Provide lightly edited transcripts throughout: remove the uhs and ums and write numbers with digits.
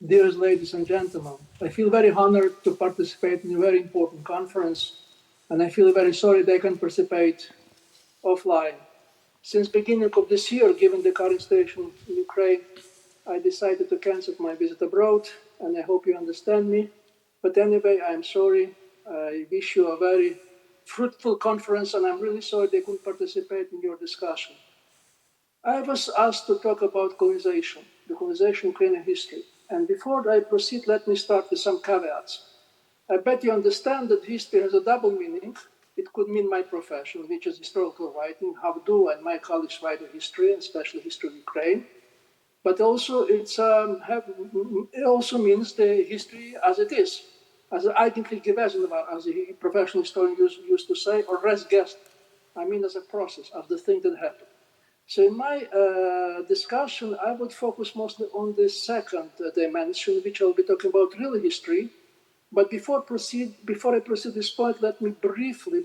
Dear ladies and gentlemen, I feel very honored to participate in a very important conference, and I feel very sorry they can participate offline. Since beginning of this year, given the current situation in Ukraine, I decided to cancel my visit abroad, and I hope you understand me. But anyway, I'm sorry. I wish you a very fruitful conference, and I'm really sorry they couldn't participate in your discussion. I was asked to talk about colonization, the colonization of Ukrainian history. And before I proceed, let me start with some caveats. I bet you understand that history has a double meaning. It could mean my profession, which is historical writing, how do and my colleagues write a history, and especially history of Ukraine. But also it also means the history as it is, as eigentlich gewesen war, as a professional historian used to say, or res gest. I mean as a process, as the thing that happened. So in my discussion, I would focus mostly on the second dimension, which I'll be talking about real history. But before I proceed this point, let me briefly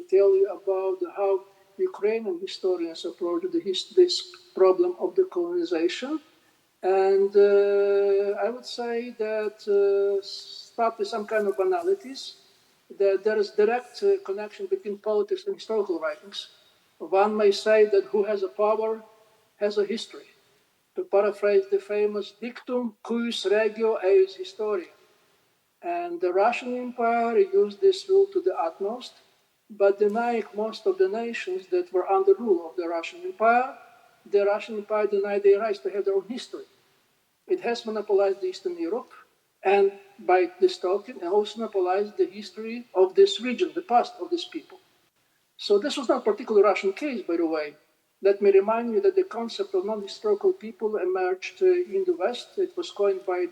tell you about how Ukrainian historians approach this problem of the colonization. And I would say that start with some kind of banalities, that there is direct connection between politics and historical writings. One may say that who has a power has a history. To paraphrase the famous dictum, cuius regio eius historia. And the Russian Empire used this rule to the utmost, but denying most of the nations that were under rule of the Russian Empire denied their rights to have their own history. It has monopolized Eastern Europe, and by this token, it also monopolized the history of this region, the past of these people. So this was not a particularly Russian case, by the way. Let me remind you that the concept of non-historical people emerged in the West. It was coined by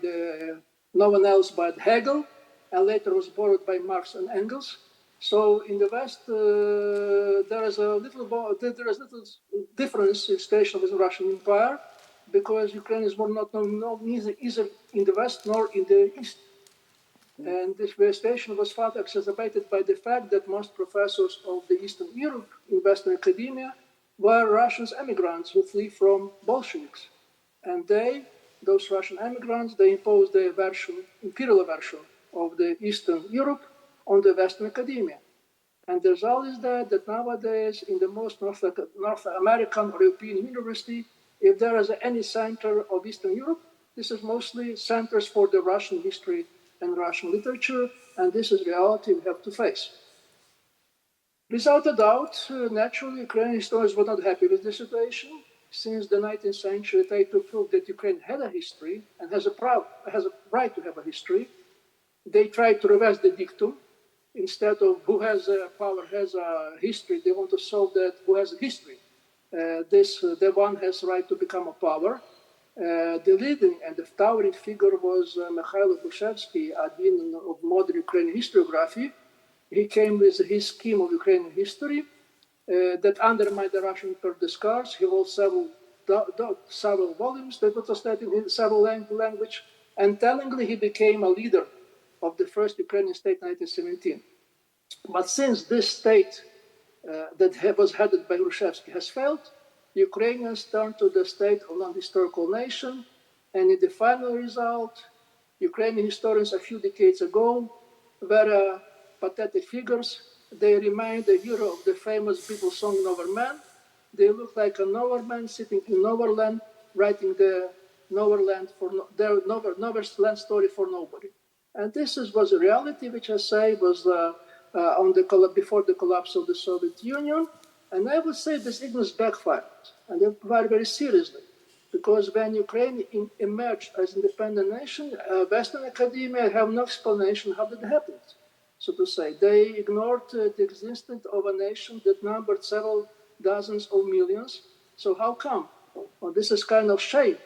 no one else but Hegel, and later was borrowed by Marx and Engels. So in the West, there is little difference in situation with the Russian Empire, because Ukrainians were not known neither in the West nor in the East. And this situation was further exacerbated by the fact that most professors of the Eastern Europe in Western academia were Russian emigrants who flee from Bolsheviks. And those Russian emigrants, they imposed their imperial version of the Eastern Europe on the Western academia. And the result is that nowadays, in the most North American or European university, if there is any center of Eastern Europe, this is mostly centers for the Russian history and Russian literature, and this is reality we have to face. Without a doubt, naturally, Ukrainian historians were not happy with the situation. Since the 19th century, they tried to prove that Ukraine had a history and has a right to have a history. They tried to reverse the dictum. Instead of who has power has a history, they want to solve that who has a history. The one has right to become a power. The leading and the towering figure was Mikhail Hrytsak, a dean of modern Ukrainian historiography. He came with his scheme of Ukrainian history that undermined the Russian Imperial discourse. He wrote several volumes that were translated in several languages, and tellingly he became a leader of the first Ukrainian state in 1917. But since this state that was headed by Hrytsak has failed, Ukrainians turned to the state of non-historical nation, and in the final result, Ukrainian historians a few decades ago were pathetic figures. They remind the hero of the famous Beatles song Nowhere They look like a nowhere man sitting in Nowhereland, writing the Nowhereland Nowhereland story for nobody. And this was a reality, which I say was before the collapse of the Soviet Union. And I would say this ignorance backfired, and very, very seriously, because when Ukraine emerged as an independent nation, Western academia have no explanation how that happened. So to say, they ignored the existence of a nation that numbered several dozens of millions. So how come? Well, this is kind of shame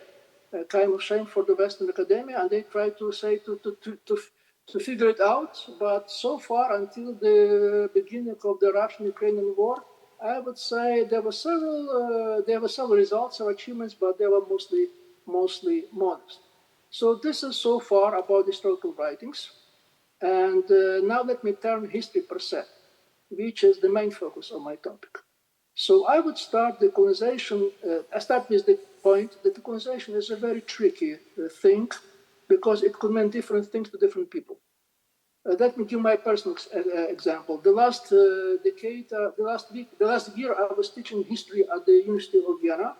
for the Western academia, and they try to say to figure it out. But so far, until the beginning of the Russian-Ukrainian war, I would say there were several results or achievements, but they were mostly modest. So this is so far about historical writings. And now let me turn history per se, which is the main focus of my topic. So I would start the colonization. I start with the point that the colonization is a very tricky thing. because it could mean different things to different people. Let me give my personal example. The last decade, the last year, I was teaching history at the University of Vienna.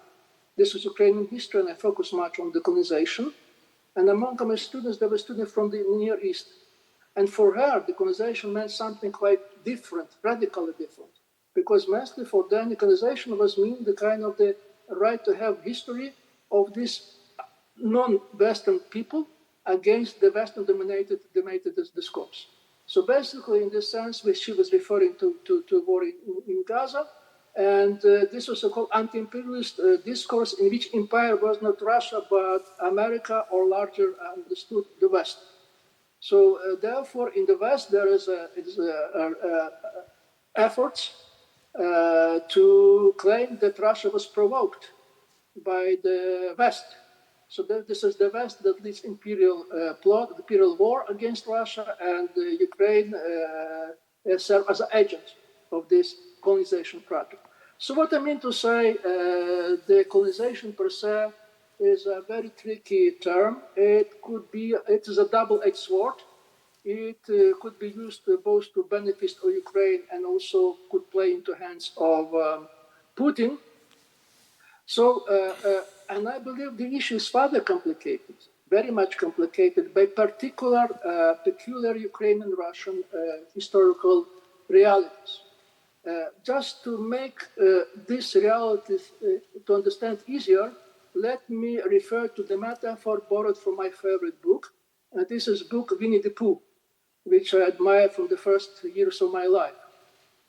This was Ukrainian history, and I focused much on decolonization. And among my students, there were students from the Near East. And for her, decolonization meant something quite different, radically different. Because mostly for them, decolonization was mean the kind of the right to have history of these non-Western people against the Western-dominated discourse. So basically, in this sense, she was referring to war in Gaza, and this was a called anti-imperialist discourse in which empire was not Russia, but America, or larger understood the West. So therefore, in the West, there is efforts to claim that Russia was provoked by the West. So this is the West that leads imperial plot, imperial war against Russia, and Ukraine serve as an agent of this colonization project. So what I mean to say, the colonization per se is a very tricky term. It is a double-edged sword. It could be used both to benefit of Ukraine and also could play into hands of Putin. So, and I believe the issue is further complicated, very much complicated by peculiar Ukrainian-Russian historical realities. Just to make these realities to understand easier, let me refer to the metaphor borrowed from my favorite book. And this is book Winnie the Pooh, which I admire from the first years of my life,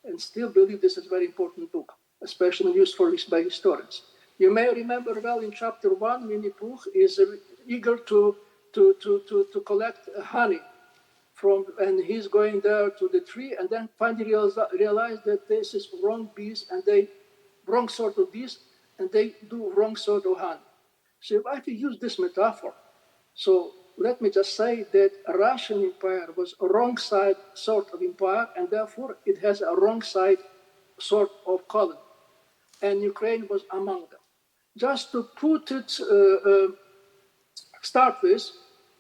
and still believe this is a very important book, especially used by historians. You may remember well in chapter 1, Winnie Pooh is eager to collect honey and he's going there to the tree, and then finally realize that this is wrong bees and wrong sort of bees, and they do wrong sort of honey. So if I could use this metaphor, so let me just say that Russian Empire was a wrong side sort of empire, and therefore it has a wrong side sort of colony, and Ukraine was among them. Just to put it, start with,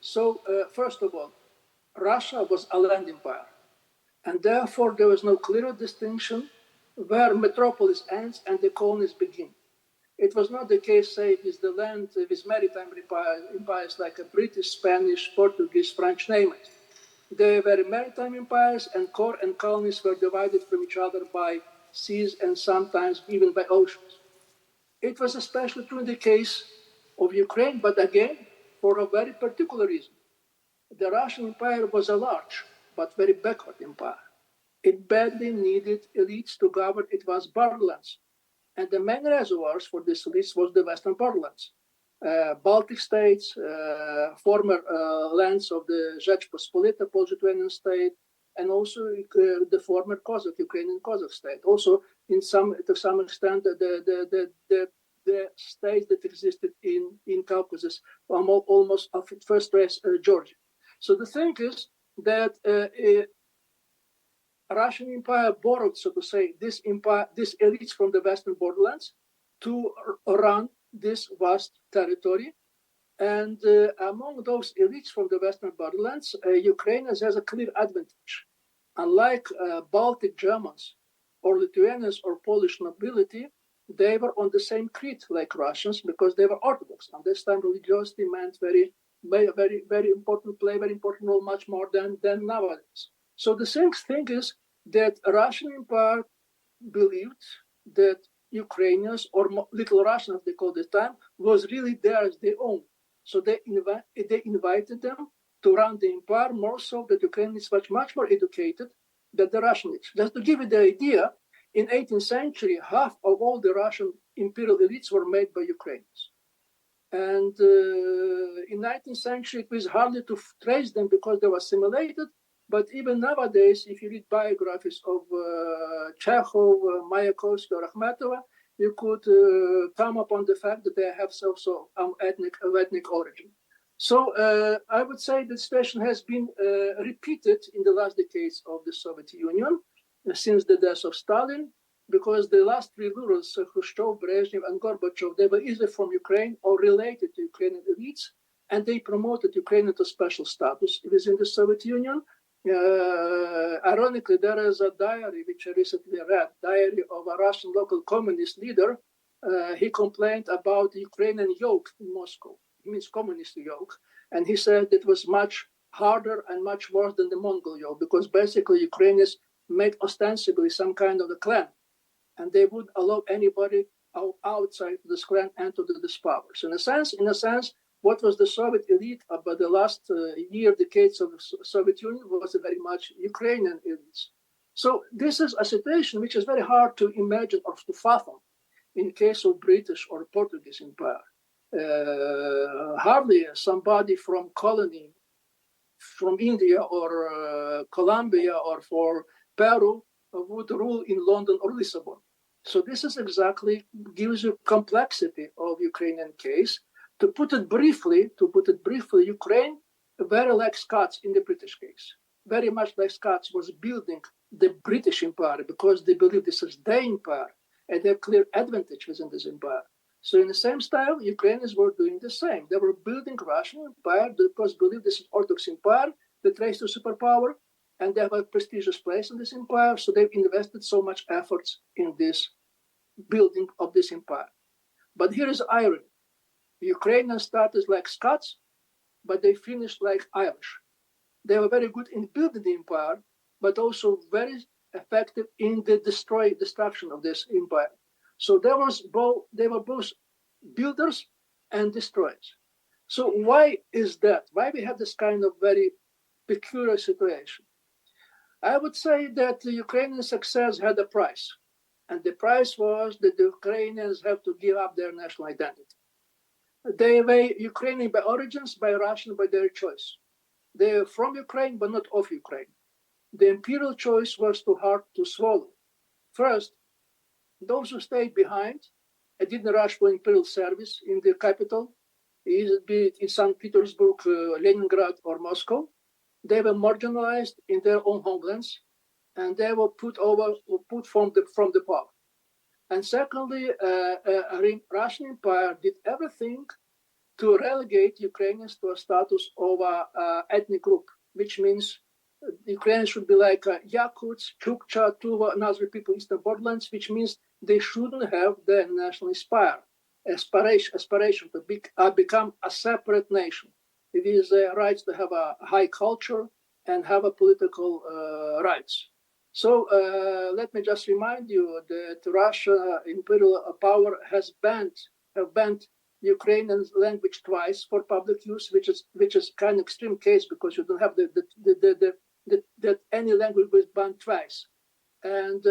so first of all, Russia was a land empire, and therefore there was no clear distinction where metropolis ends and the colonies begin. It was not the case, say, with the land, with maritime empires like a British, Spanish, Portuguese, French, name it. They were maritime empires, and core and colonies were divided from each other by seas and sometimes even by oceans. It was especially true in the case of Ukraine, but again, for a very particular reason. The Russian Empire was a large but very backward empire. It badly needed elites to govern its vast borderlands. And the main reservoirs for this elites was the Western borderlands. Baltic states, former lands of the Rzeczpospolita, post-Lithuanian state, and also the former Ukrainian Cossack state. Also, to some extent, the states that existed in Caucasus, almost of first race Georgia. So the thing is that Russian Empire borrowed, so to say, this elites from the Western borderlands to run this vast territory. And among those elites from the Western borderlands, Ukraine has a clear advantage. Unlike Baltic Germans or Lithuanians or Polish nobility, they were on the same creed like Russians because they were Orthodox. And this time religiosity meant very important role, much more than nowadays. So the same thing is that Russian Empire believed that Ukrainians, or Little Russians, they called it time, was really theirs, their own. So they invited them to run the empire, more so that Ukrainians were much more educated than the Russians. Just to give you the idea, in 18th century, half of all the Russian imperial elites were made by Ukrainians. And in 19th century, it was hardly to trace them because they were assimilated. But even nowadays, if you read biographies of Chekhov, Mayakovsky, or Akhmetova, you could come upon the fact that they have also ethnic origin. So I would say the situation has been repeated in the last decades of the Soviet Union since the death of Stalin, because the last three rulers, Khrushchev, Brezhnev, and Gorbachev, they were either from Ukraine or related to Ukrainian elites. and they promoted Ukraine to special status within the Soviet Union. Ironically, there is a diary which I recently read, diary of a Russian local communist leader. He complained about the Ukrainian yoke in Moscow. It means communist yoke. And he said it was much harder and much worse than the Mongol yoke, because basically Ukrainians made ostensibly some kind of a clan, and they would allow anybody outside this clan enter this power. So in a sense, what was the Soviet elite about the last decades of the Soviet Union was very much Ukrainian elites. So this is a situation which is very hard to imagine or to fathom in case of British or Portuguese Empire. Hardly somebody from colony, from India or Colombia or for Peru would rule in London or Lisbon. So this is exactly gives you complexity of Ukrainian case. To put it briefly, Ukraine very like Scots in the British case. Very much like Scots was building the British Empire because they believe this is their empire and they have clear advantage within this empire. So in the same style, Ukrainians were doing the same. They were building Russian empire because they believe this is Orthodox empire that raised to superpower, and they have a prestigious place in this empire. So they've invested so much efforts in this building of this empire. But here is irony. Ukrainians started like Scots, but they finished like Irish. They were very good in building the empire, but also very effective in the destruction of this empire. So they were both builders and destroyers. So why is that? Why we have this kind of very peculiar situation? I would say that the Ukrainian success had a price. And the price was that the Ukrainians have to give up their national identity. They were Ukrainian by origins, by Russian by their choice. They are from Ukraine, but not of Ukraine. The imperial choice was too hard to swallow. First, those who stayed behind and didn't rush for imperial service in the capital, be it in St. Petersburg, Leningrad, or Moscow, they were marginalized in their own homelands, and they were put from the power. And secondly, Russian Empire did everything to relegate Ukrainians to a status of an ethnic group, which means Ukrainians should be like Yakuts, Chukcha, Tuva, and other people in Eastern borderlands, which means they shouldn't have the national aspiration to become a separate nation. It is their rights to have a high culture and have a political rights. So let me just remind you that Russia imperial power has banned Ukrainian language twice for public use, which is kind of extreme case because you don't have that any language was banned twice. And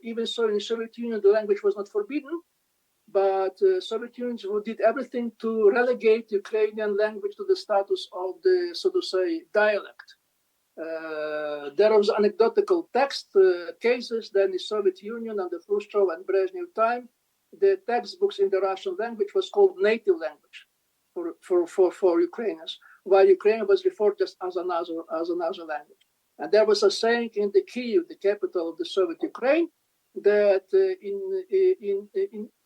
even so, in the Soviet Union, the language was not forbidden, but Soviet Union did everything to relegate Ukrainian language to the status of the, so to say, dialect. There was anecdotal text cases that in the Soviet Union under Khrushchev and Brezhnev time, the textbooks in the Russian language was called native language for Ukrainians, while Ukrainian was referred just as another language. And there was a saying in the Kyiv, the capital of the Soviet Ukraine, that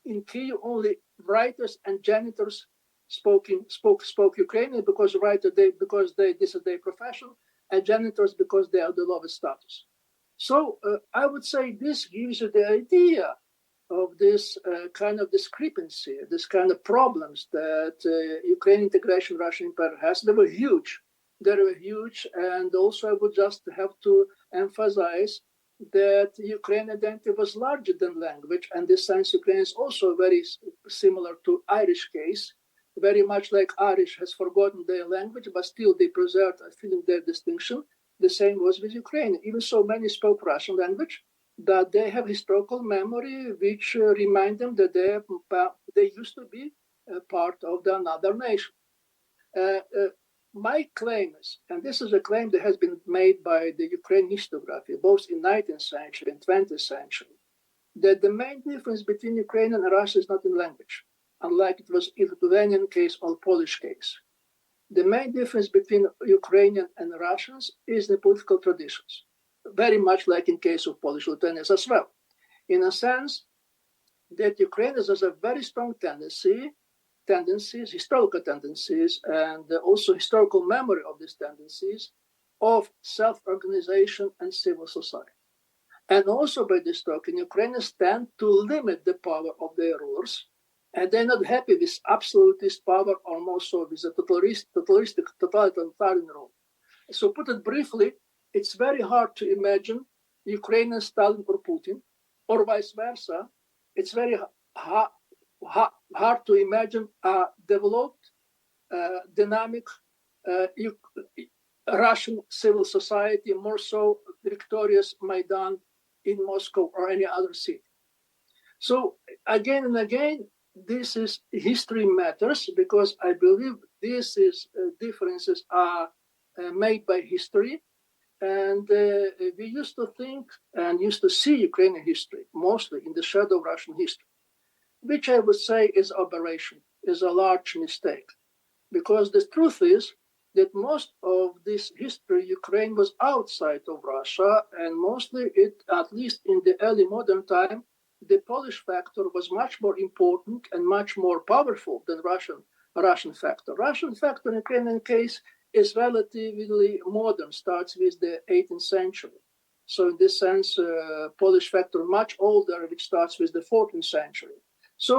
in Kyiv only writers and janitors spoke Ukrainian because this is their profession, and janitors because they are the lowest status. So I would say this gives you the idea of this kind of discrepancy, this kind of problems that Ukrainian integration Russian Empire has. They were huge, and also I would just have to emphasize that Ukrainian identity was larger than language, and in this sense Ukrainian is also very similar to Irish case, very much like Irish has forgotten their language, but still they preserved a feeling their distinction. The same was with Ukraine. Even so many spoke Russian language, that they have historical memory which remind them that they used to be part of another nation. My claim is, and this is a claim that has been made by the Ukrainian historiography, both in 19th century and 20th century, that the main difference between Ukraine and Russia is not in language, unlike it was in the Lithuanian case or Polish case. The main difference between Ukrainian and Russians is the political traditions, very much like in case of Polish Lithuanians as well, in a sense that Ukrainians has a very strong tendency tendencies, historical tendencies, and also historical memory of these tendencies of self-organization and civil society. And also by this token, Ukrainians tend to limit the power of their rulers, and they're not happy with absolutist power or more so with a totalitarian rule. So put it briefly, it's very hard to imagine Ukrainian Stalin or Putin, or vice versa. It's very hard to imagine a developed, dynamic Russian civil society, more so victorious Maidan in Moscow or any other city. So again and again, this is history matters, because I believe these differences are made by history. And we used to think and used to see Ukrainian history mostly in the shadow of Russian history, which I would say is aberration, is a large mistake. Because the truth is that most of this history, Ukraine was outside of Russia, and mostly it, at least in the early modern time, the Polish factor was much more important and much more powerful than Russian factor. Russian factor in the Ukrainian case is relatively modern, starts with the 18th century. So in this sense, Polish factor much older, which starts with the 14th century. So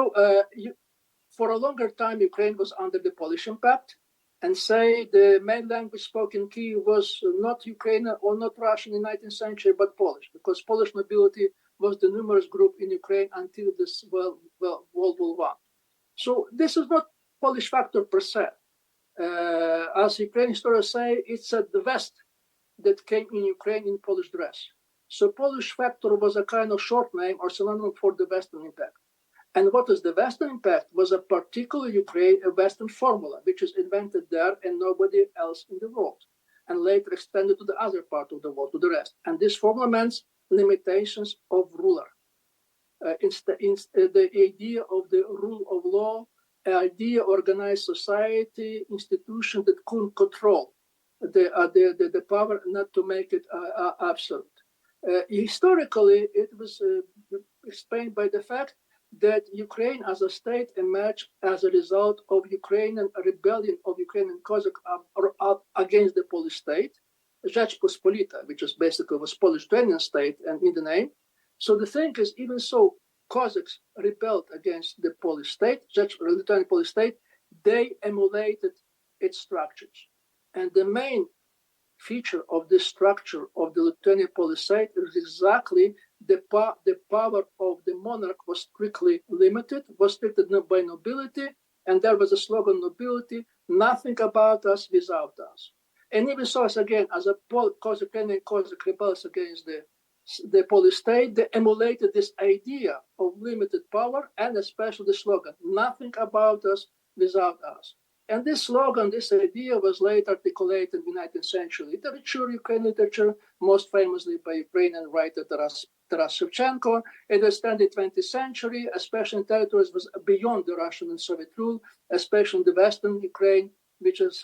for a longer time, Ukraine was under the Polish impact, and say the main language spoken in Kiev was not Ukrainian or not Russian in the 19th century, but Polish, because Polish nobility was the numerous group in Ukraine until this World War I. So this is not Polish factor per se. As Ukrainian historians say, it's the West that came in Ukraine in Polish dress. So Polish factor was a kind of short name or synonym for the Western impact. And what is the Western impact was a particular Western formula, which is invented there and nobody else in the world, and later extended to the other part of the world, to the rest. And this formula means limitations of ruler. The idea of the rule of law, idea organized society, institution that couldn't control the power, not to make it absolute. Historically, it was explained by the fact that Ukraine as a state emerged as a result of Ukrainian rebellion of Ukrainian Cossack against the Polish state, Rzeczpospolita, which was basically was Polish-Lithuanian state and in the name. So the thing is, even so, Cossacks rebelled against the Polish state, Lithuanian Polish state, they emulated its structures. And the main feature of this structure of the Lithuanian Polish state is exactly the power of the monarch was strictly limited, was restricted by nobility, and there was a slogan, nobility, nothing about us without us. And even so, as again, as a Cossack rebels against the Polish state, they emulated this idea of limited power, and especially the slogan, nothing about us without us. And this slogan, this idea was later articulated in 19th century literature, Ukrainian literature, most famously by Ukrainian writer Taras Shevchenko. It was in the 20th century, especially in territories was beyond the Russian and Soviet rule, especially in the Western Ukraine, which is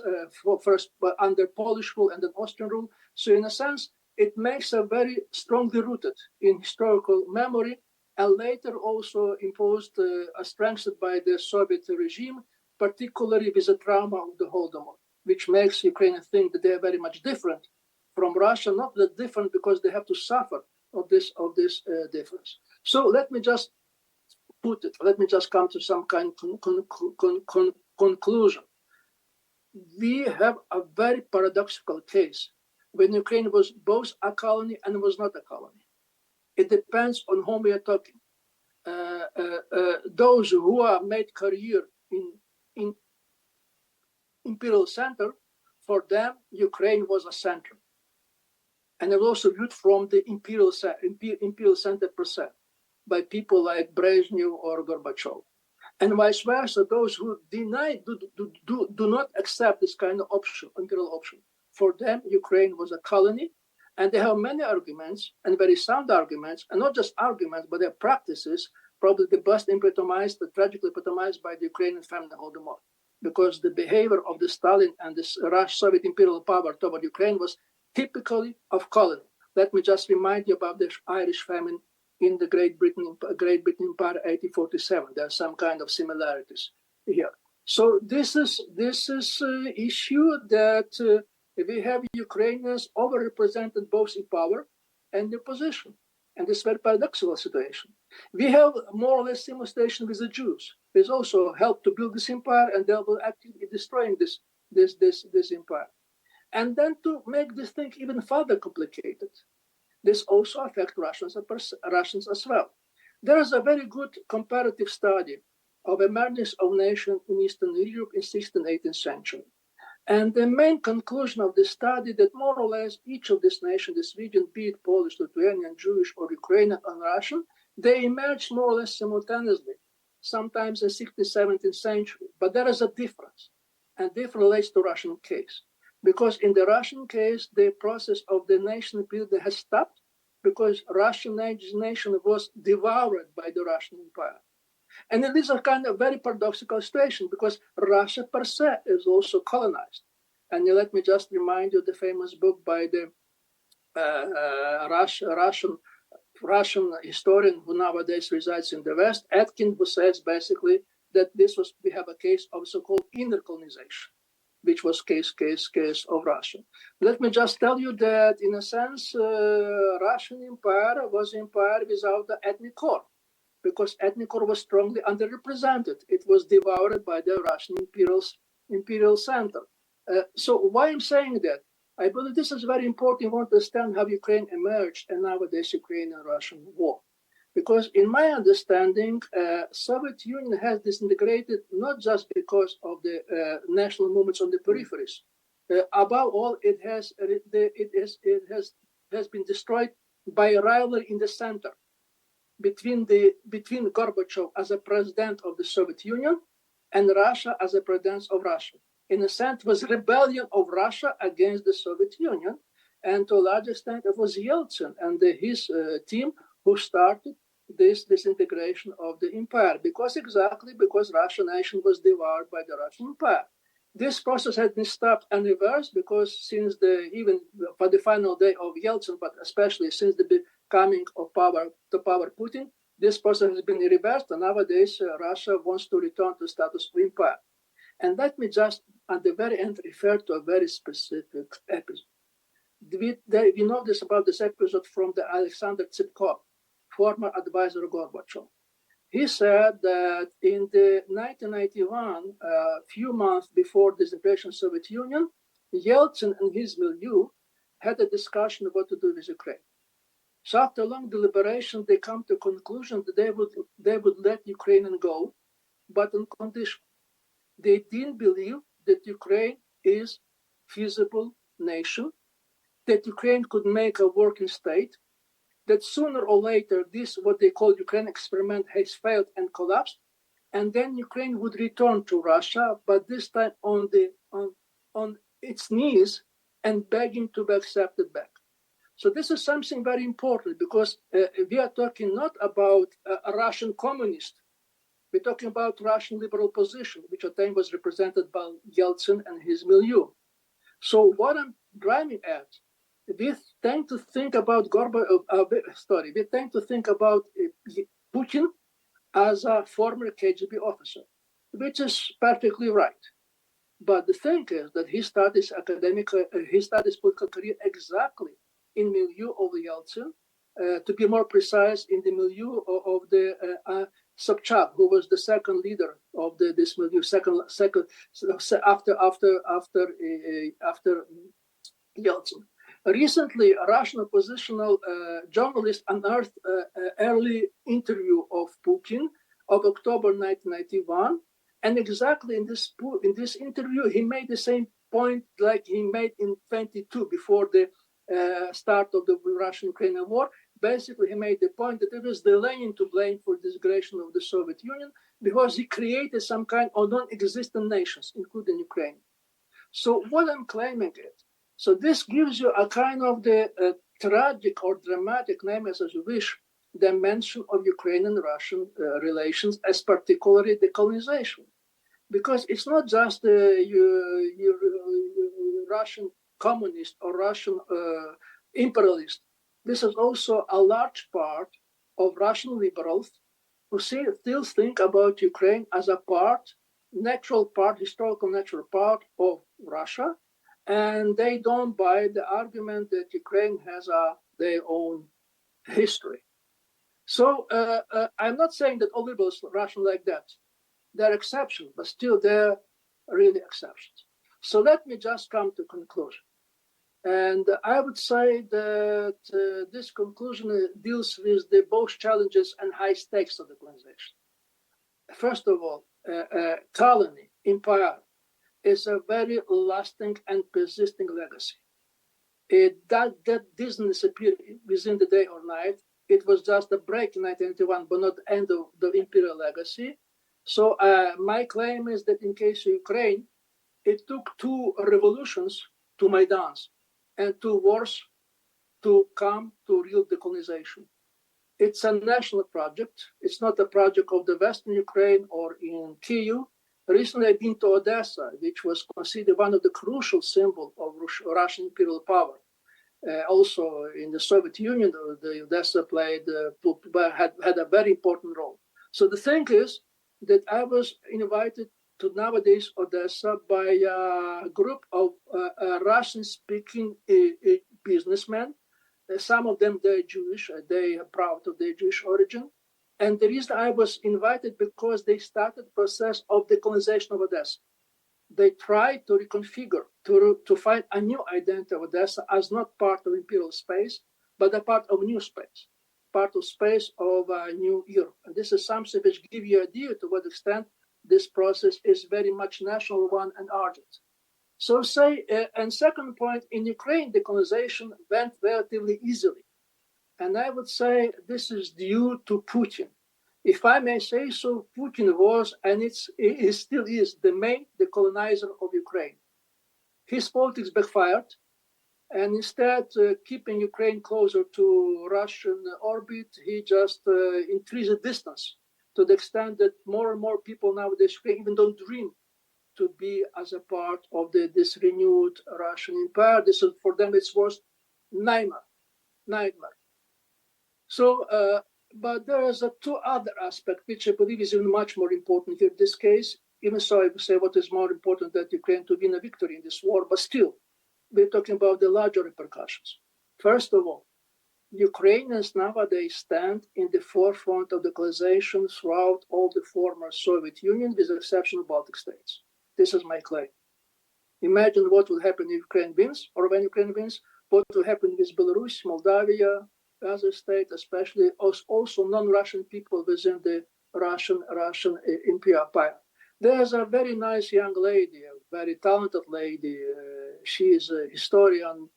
first under Polish rule and then Austrian rule. So in a sense, it makes a very strongly rooted in historical memory, and later also imposed, strengthened by the Soviet regime, particularly with the trauma of the Holodomor, which makes Ukrainians think that they are very much different from Russia, not that different because they have to suffer of this difference. So let me just come to some kind of conclusion. We have a very paradoxical case when Ukraine was both a colony and was not a colony. It depends on whom we are talking. Those who are made career in imperial center, for them, Ukraine was a center. And it was also viewed from the imperial center per se, by people like Brezhnev or Gorbachev. And vice versa, those who deny, do not accept this kind of option, imperial option. For them, Ukraine was a colony, and they have many arguments, and very sound arguments, and not just arguments, but their practices, probably the best tragically epitomized by the Ukrainian family Holodomor, because the behavior of the Stalin and the Soviet imperial power toward Ukraine was typically of colony. Let me just remind you about the Irish famine in the Great Britain Empire 1847. There are some kind of similarities here. So this is issue that we have Ukrainians overrepresented both in power and in position, and this very paradoxical situation. We have more or less similar situation with the Jews. They also helped to build this empire, and they were actively destroying this empire. And then to make this thing even further complicated, this also affects Russians as well. There is a very good comparative study of emergence of nations in Eastern Europe in 16th, 18th century. And the main conclusion of the study that more or less each of these nations, this region, be it Polish, Lithuanian, Jewish, or Ukrainian, or Russian, they emerged more or less simultaneously, sometimes in 16th, 17th century. But there is a difference, and this relates to Russian case. Because in the Russian case, the process of the nation building has stopped because Russian nation was devoured by the Russian Empire. And it is a kind of very paradoxical situation because Russia per se is also colonized. And let me just remind you the famous book by the Russian historian who nowadays resides in the West, Atkin, who says basically that we have a case of so-called inner colonization, which was case of Russia. Let me just tell you that in a sense, Russian Empire was empire without the ethnic core, because ethnic core was strongly underrepresented. It was devoured by the Russian imperial center. So why I'm saying that? I believe this is very important. You want to understand how Ukraine emerged and nowadays Ukrainian-Russian war. Because in my understanding, Soviet Union has disintegrated not just because of the national movements on the peripheries. Above all, it has been destroyed by a rivalry in the center between Gorbachev as a president of the Soviet Union and Russia as a president of Russia. In a sense, it was rebellion of Russia against the Soviet Union, and to a large extent, it was Yeltsin and his team who started this disintegration of the empire, because Russian nation was devoured by the Russian empire. This process has been stopped and reversed because since even for the final day of Yeltsin, but especially since the coming of power Putin, this process has been reversed, and nowadays Russia wants to return to status of empire. And let me just at the very end refer to a very specific episode. We know this episode from the Alexander Tsipkov, former advisor of Gorbachev. He said that in the 1991, few months before the disintegration of the Soviet Union, Yeltsin and his milieu had a discussion about what to do with Ukraine. So after long deliberation, they come to a conclusion that they would let Ukraine go, but on condition. They didn't believe that Ukraine is feasible nation, that Ukraine could make a working state, that sooner or later this, what they call Ukraine experiment, has failed and collapsed, and then Ukraine would return to Russia, but this time on its knees and begging to be accepted back. So this is something very important because we are talking not about a Russian communist. We're talking about Russian liberal position, which at the time was represented by Yeltsin and his milieu. So what I'm driving at, we tend to think about Putin as a former KGB officer, which is perfectly right. But the thing is that he started his political career exactly in milieu of Yeltsin, to be more precise, in the milieu of the Sobchak, who was the second leader of this milieu, after Yeltsin. Recently, a Russian oppositional journalist unearthed an early interview of Putin of October 1991, and exactly in this interview, he made the same point like he made in 22 before the start of the Russian-Ukrainian war. Basically, he made the point that it was Lenin to blame for the disintegration of the Soviet Union because he created some kind of non-existent nations, including Ukraine. So what I'm claiming is, so this gives you a kind of the tragic or dramatic, name as you wish, dimension of Ukrainian-Russian relations, as particularly decolonization. Because it's not just Russian communist or Russian imperialist. This is also a large part of Russian liberals who still think about Ukraine as a part historical natural part of Russia, and they don't buy the argument that Ukraine has their own history. So I'm not saying that all liberals are Russian like that. They're exceptions, but still they're really exceptions. So let me just come to conclusion. And I would say that this conclusion deals with the both challenges and high stakes of the colonization. First of all, colony, empire, is a very lasting and persisting legacy. That doesn't disappear within the day or night. It was just a break in 1991, but not the end of the imperial legacy. So my claim is that in case of Ukraine, it took 2 revolutions, 2 Maidans, and 2 wars to come to real decolonization. It's a national project. It's not a project of the Western Ukraine or in Kyiv. Recently, I've been to Odessa, which was considered one of the crucial symbols of Russian imperial power. Also, in the Soviet Union, the Odessa had a very important role. So the thing is that I was invited to nowadays Odessa by a group of Russian-speaking businessmen. Some of them, they're Jewish. They are proud of their Jewish origin. And the reason I was invited because they started the process of decolonization of Odessa. They tried to reconfigure, to find a new identity of Odessa as not part of imperial space, but a part of new space, part of space of a new era. And this is something which gives you an idea to what extent this process is very much national one and urgent. So and second point, in Ukraine, decolonization went relatively easily. And I would say this is due to Putin. If I may say so, Putin was, and it still is, the main decolonizer of Ukraine. His politics backfired, and instead keeping Ukraine closer to Russian orbit, he just increased the distance to the extent that more and more people nowadays even don't dream to be as a part of this renewed Russian empire. This is, for them, it's worst nightmare. So, but there is 2 other aspects, which I believe is even much more important here in this case. Even so, I would say what is more important that Ukraine to win a victory in this war, but still, we're talking about the larger repercussions. First of all, Ukrainians nowadays stand in the forefront of decolonization throughout all the former Soviet Union, with the exception of Baltic states. This is my claim. Imagine what will happen if Ukraine wins, or when Ukraine wins, what will happen with Belarus, Moldavia, other states, especially also non-Russian people within the Russian empire. There's a very nice young lady, a very talented lady. She is a historian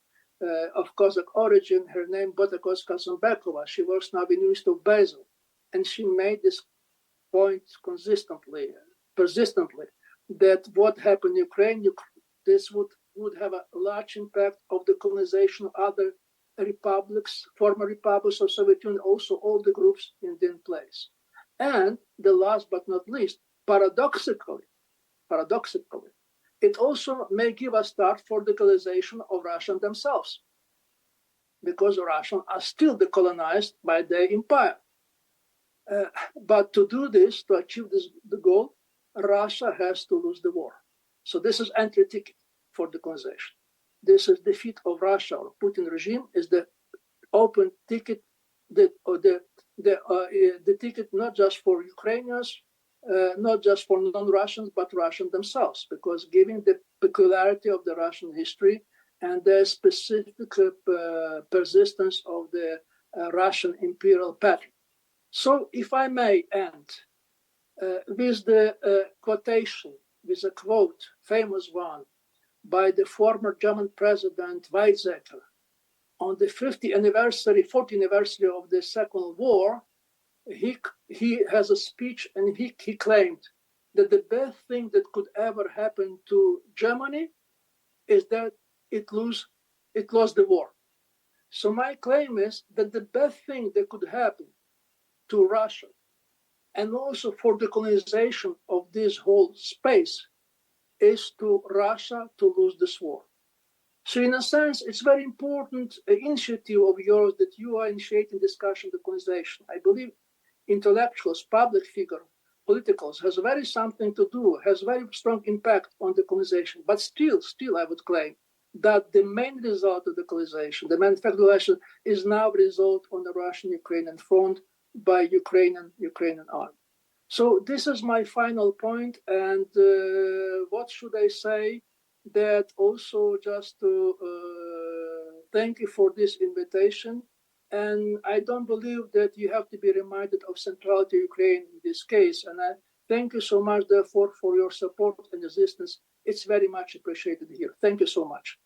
of Cossack origin. Her name Botakos Kazanbekova. She works now in the University of Basel. And she made this point persistently, that what happened in Ukraine, this would have a large impact of the colonization of other republics, former republics of Soviet Union, also all the groups in the place. And the last but not least, paradoxically, it also may give a start for decolonization of Russians themselves, because Russians are still decolonized by their empire. But to do this, to achieve the goal, Russia has to lose the war. So this is entry ticket for decolonization. This is defeat of Russia or Putin regime is the open ticket, the ticket not just for Ukrainians, not just for non-Russians, but Russians themselves, because given the peculiarity of the Russian history and the specific persistence of the Russian imperial pattern. So if I may end with the quotation, with a quote, famous one, by the former German president Weizsäcker on the 40th anniversary of the Second War. He has a speech, and he claimed that the best thing that could ever happen to Germany is that it lost the war. So my claim is that the best thing that could happen to Russia, and also for the colonization of this whole space, is to Russia to lose this war. So in a sense, it's very important initiative of yours that you are initiating discussion on decolonization. I believe intellectuals, public figure, politicals, has very something to do, has very strong impact on decolonization. But still, I would claim that the main result of decolonization, the main fact of election, is now result on the Russian-Ukrainian front by Ukrainian army. So this is my final point, and what should I say? That also just to thank you for this invitation, and I don't believe that you have to be reminded of centrality of Ukraine in this case, and I thank you so much, therefore, for your support and resistance. It's very much appreciated here. Thank you so much.